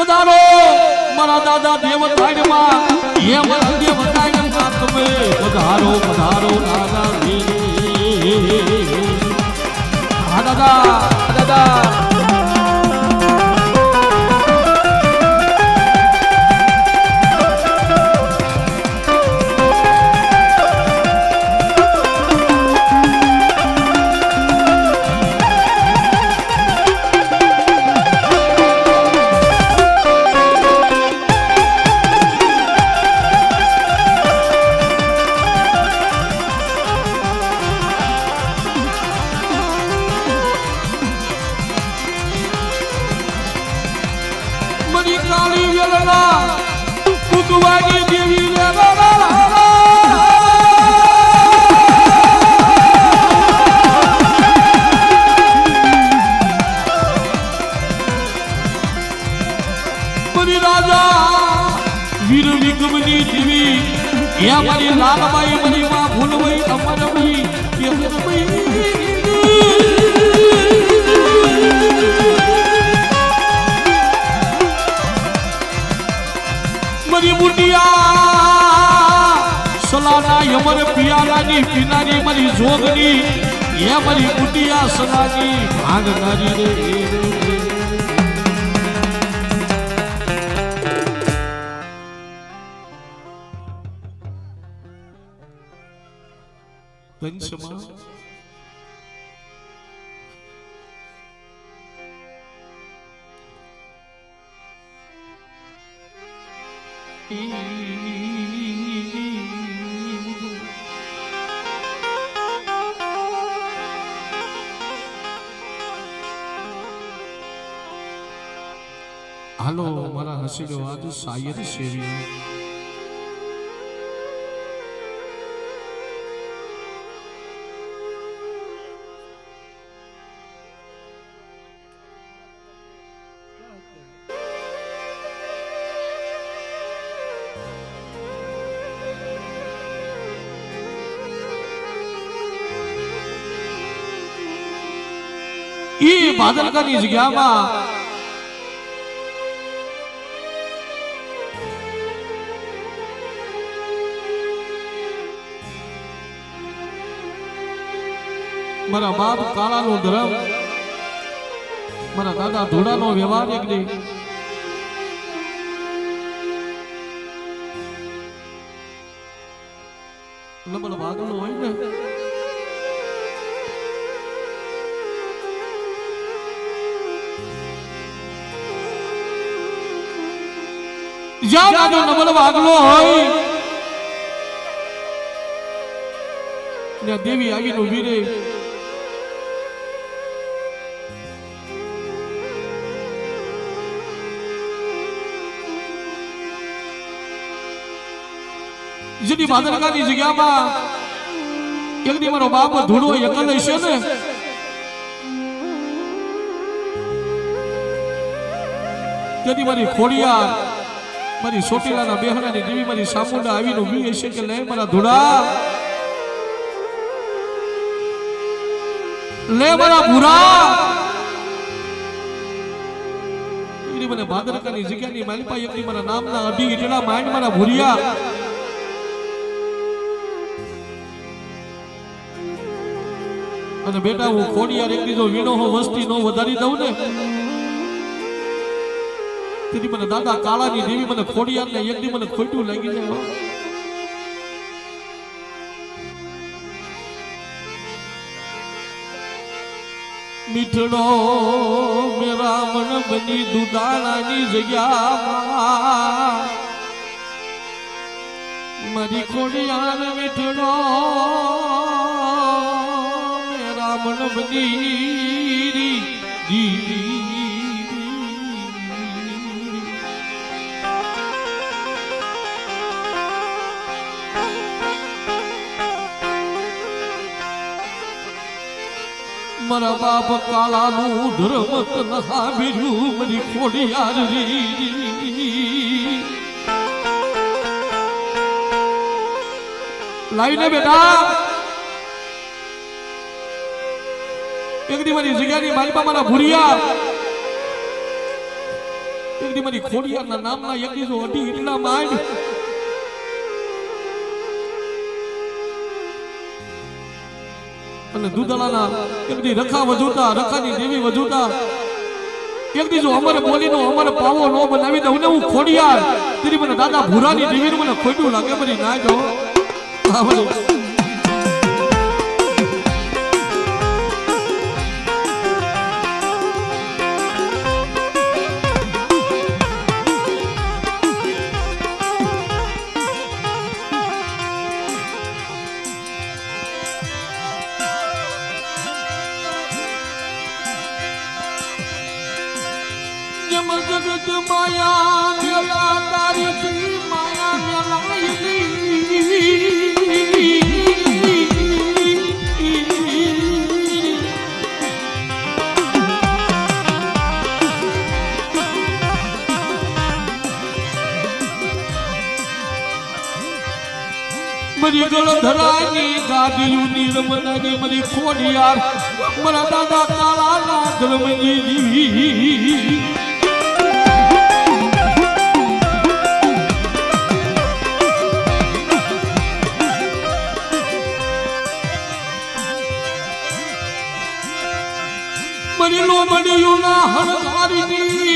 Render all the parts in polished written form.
પધારો મારા દાદા દેવતાયમાં હે મારા દેવતાયમાં તમે પધારો પધારો દાદા હા દાદા દાદા કાળી વેલના કુકવાની દેવી મરી રાજા વીર વિક્રમની દેવી એ મારી લાલબાઈ મરી માં ભૂલવઈ અમરવી એ મરી મુટિયા સલાના યમર પિયાલાની પીનારી મરી જોગની એ મરી મુટિયા સલાની ભાગનારી રે પંચમા હાલો મારા હસીલો આજ સાયદ સેવી ઈ ભાદરકાની જગ્યામાં મારા બાપ કાળાનો ધર્મ મારા દાદા ધોળાનો વ્યવહાર એક નહીં લબલ ભાગનો હોય ને જ્યાં બાજુ નબલ ભાગલો હોય ત્યાં દેવી આવીને ઉભી રહે જેની ભાદરકાની જગ્યામાં એક દી મારો બાપ ધૂળો એકલ હશે ને તેથી મારી ખોડિયાર મારી સોટીલાના બેહરાની દેવી મારી સામુંડા આવીને ઊભી હશે કે લે મારા ધૂળા લે મારા ભૂરા મને ભાદરકાની જગ્યાની માલિપા એકની મારા નામના અઢી ઈટડા માંડ મારા ભૂરિયા અને બેટા હું ખોડિયાર એક દીધો વીણો હો વસ્તી નો વધારી દઉં ને તેથી મને દાદા કાળાની દેવી મને ખોડિયાર ને એક દી મને ખોટું લાગી જાય મીઠડો મેરા મન બની દુદાણાની જગ્યામાં મારી ખોડિયાર મીઠડો મેરા મન બની મારા બાપ કાળાનું ધર્મ તનહા બીજું મારી ખોડિયાર લાવીને બેટા એક દી મારી જગ્યાની માલિપા મારા ભૂરિયા એક દી મારી ખોડિયારના નામના એક દી જો અઢી એટલા માંડ અને દુધલાના એક દી રખા વજુતા રખાની દેવી વજુતા એક દી જો અમારે બોલીનો અમારે પાવો નો બનાવી દઉં ને હું ખોડિયાર તેરી મને દાદા ભૂરાની દેવી મને ખોટું લાગે બધી ના જો હા ભલે जगत माया मेला तारी माया मेला मरी गलधरानी गादियों रमनानी मरी खोडियार मरा दादा काला ना धर्मनी जीवी मरी लो मरियो ना हरदारी जीवी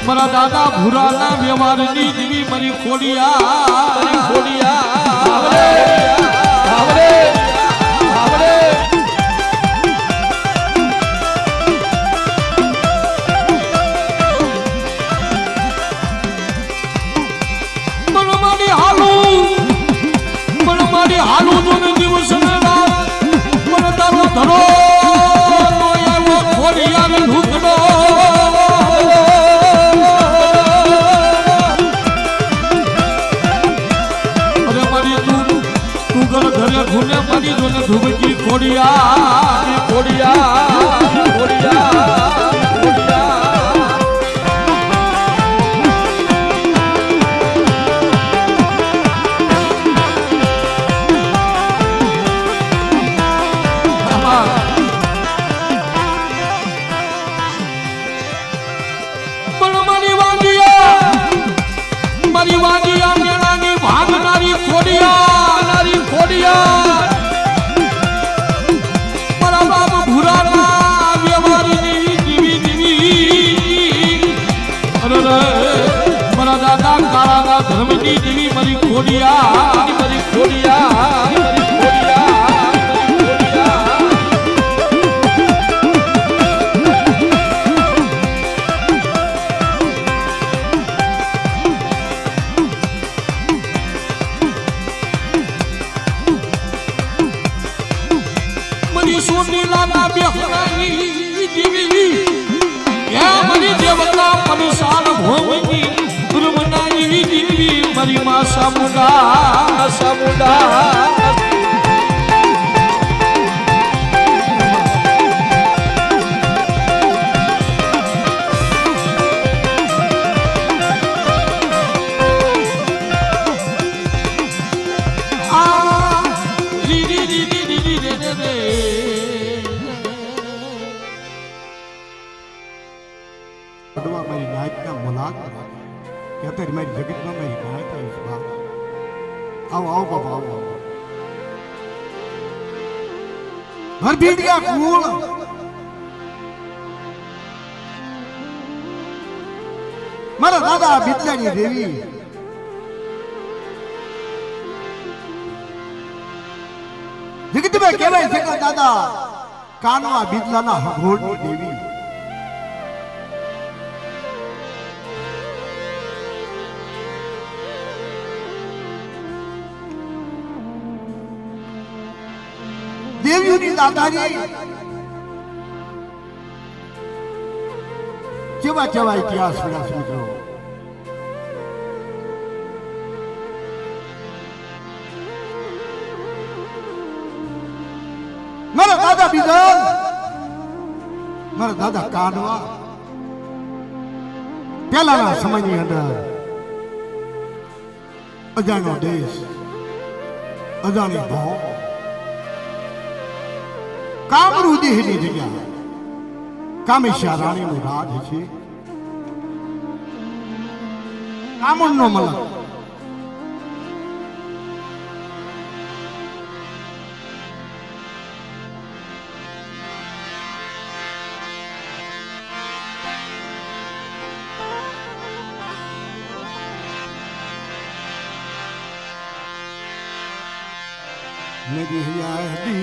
मरा दादा भूराना व्यवहारनी देवी मरी खोडिया हालू जो दिवस मन तारो धरो खोडिया ढूंढो अरे मारी तू घर घरे घूने मारी जो ढूंढी खोडिया खोडिया खोडिया धर्मनी देवी मरी खोडिया मरी खोडिया मरी खोडिया मरी सोनी लाना बेहरानी देवी या मरी देवता परेशान भोगी मरी माँ समुदा समुदा मेरी नायक का मुलाक कहते मेरी जगत में मेरी नायक है इस बात आओ आओ बाबा आओ भर बीट गया कूल मारा दादा बितलानी देवी जगत में कहवाय છે કે દાદા કાનવા બીતલાના હગોળની દેવી देवियों दादारी केवा केवा इतिहास पड़ा समझो मारा दादा बिजन मारा दादा कानवा पहला समय ની અંદર અજાણ્યો દેશ અજાણી ભાવ કામરૂ દેહની જગ્યા કામેશ્યા રાણીનું રાજ છે કામણનો મલક मेरी यादी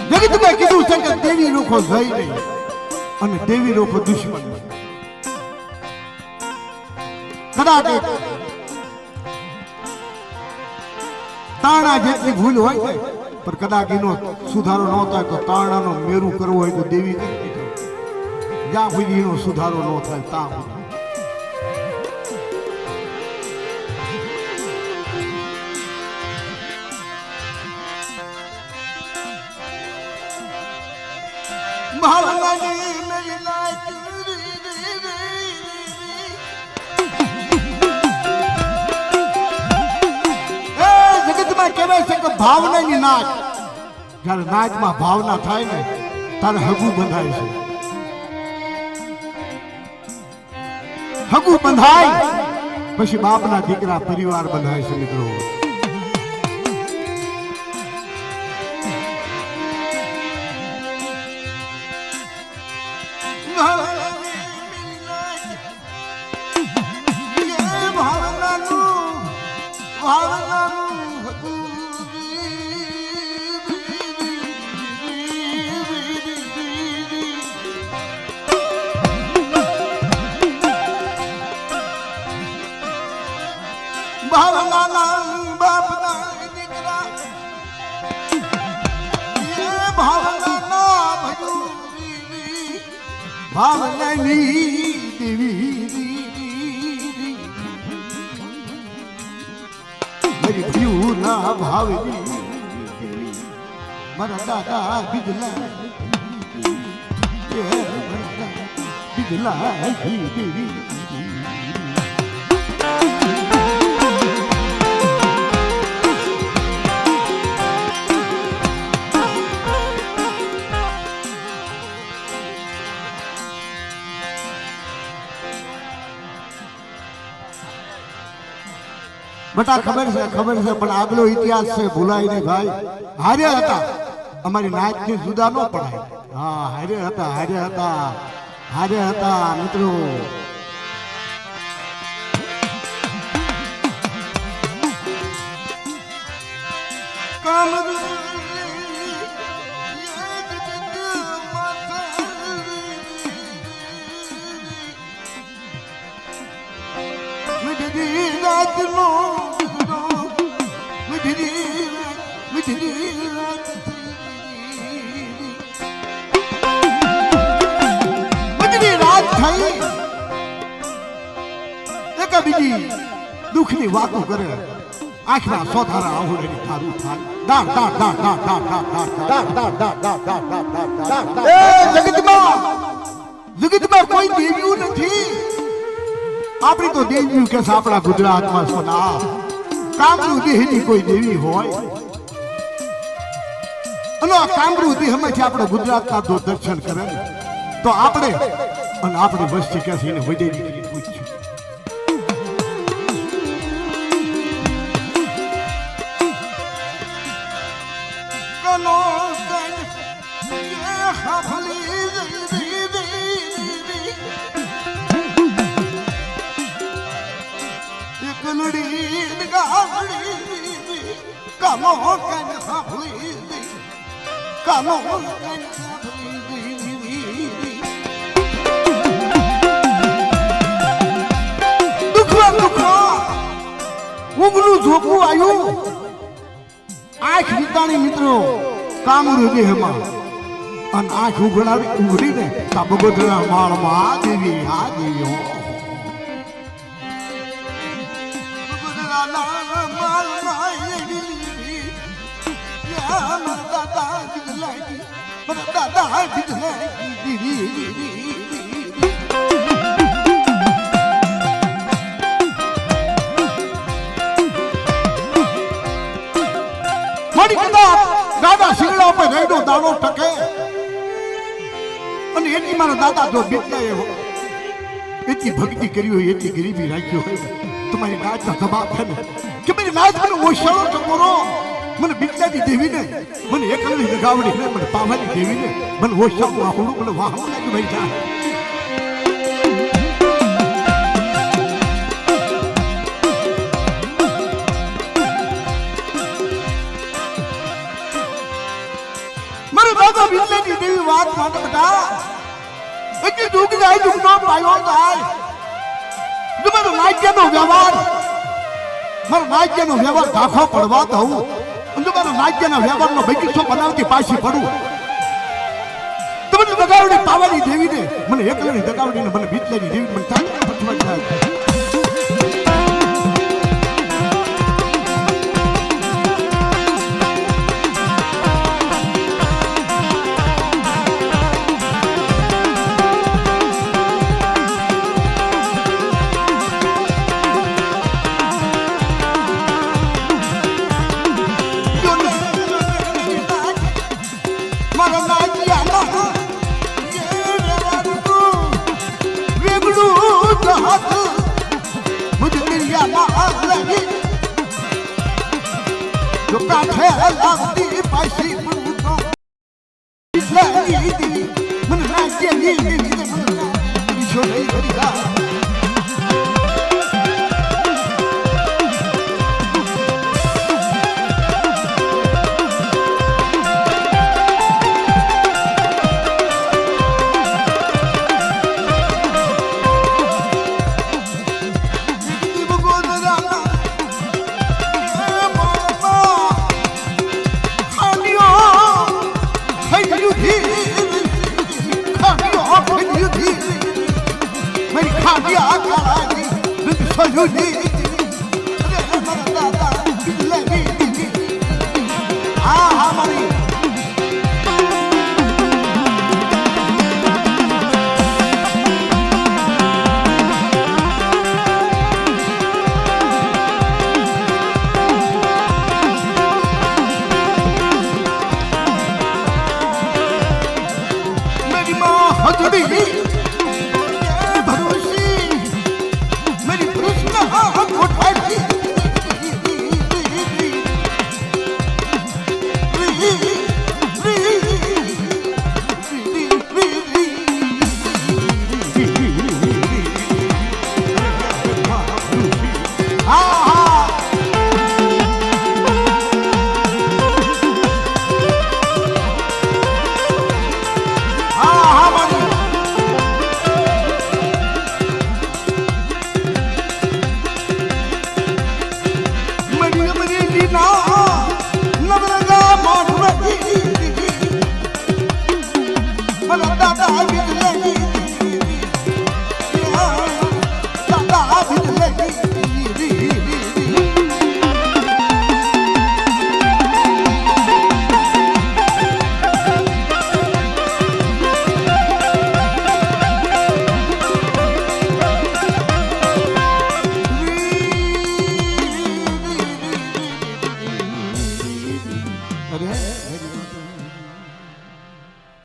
जगत में कीधु છે કે દેવી રોખો જઈ નહીં અને દેવી રોખો દુશ્મન કદાચ તાણા જેટલી ભૂલ હોય છે પણ કદાચ એનો સુધારો ન થાય તો તાણાનો મેરું કરવો હોય તો દેવી જ્યાં સુધી એનો સુધારો ન થાય ત્યાં કહેવાય છે કે ભાવનાની નાચ જ્યારે નાચમાં ભાવના થાય ને ત્યારે હગું બંધાય છે હગું બંધાય પછી બાપના દીકરા પરિવાર બંધાય છે મિત્રો મારા દાદા બિદલા દેવી બટા ખબર છે પણ આગલો ઇતિહાસ છે ભૂલાય નહીં ભાઈ હાર્યા હતા અમારી નાચની જુદા ન પડાય હા હાર્યા હતા મિત્રો બીજી દુઃખની વાતો કરે આખના સોધારા આહુડેની થારું થાય દાડ દાડ દાડ દાડ દાડ દાડ દાડ દાડ જગતમાં કોઈ દેવ્યું નથી આપણી તો દેવ્યું કે આપણા ગુજરાતમાં સોના કામરૂ દેહની કોઈ દેવી હોય અને આ કામરૂ દેહ માંથી આપણા ગુજરાતના જો દર્શન કરે તો આપણે અને આપણી વસ્તી ક્યાંથી એને વૈદેવી પૂછ્યું ઉગલું ઝોકવું આવ્યું આંખ વિતાણી મિત્રો કામરૂ દેહમાં અને આંખ ઉઘડીને બગોદરા માળમાં દેવી આ દેવી મારા દાદા બીજલે મારી કદાચ દાદા શિંગડા ઉપર રેડો દાડો ટકે અને એની મારા દાદા જો બીતલે એટલી ભક્તિ કરી હોય એટલી ગરીબી રાખી હોય તમારી નાચના જવાબ છે ને કે મારી નાચ મને ઓછાળો ચકોરો મને બિચારી દેવીને મને એકલની લગાવડી ને મને પાવાની દેવીને મને ઓછાળું આહુડું મને વાહનું લાગ્યું ભાઈ જાય મારે દાદા બિચારી દેવી વાત માટે બેટા એટલી દુઃખ જાય દુઃખનો પાયો જાય જો મારો નાટ્યનો વ્યવહાર મારો નાટ્યનો વ્યવહાર ધાખો પડવા દઉં જો મારો નાટ્યના વ્યવહારનો બગીચો બનાવતી પાછી પડું તો મને દગાવડી પાવાની દેવીને મને એકલની દગાવડીને મને બીતલેની દેવી મને ચાંદનો પછવાઈ જાય जो काठे लागती पाशी पुतो इसलिए मन नाचे नी मन छोड़े करिया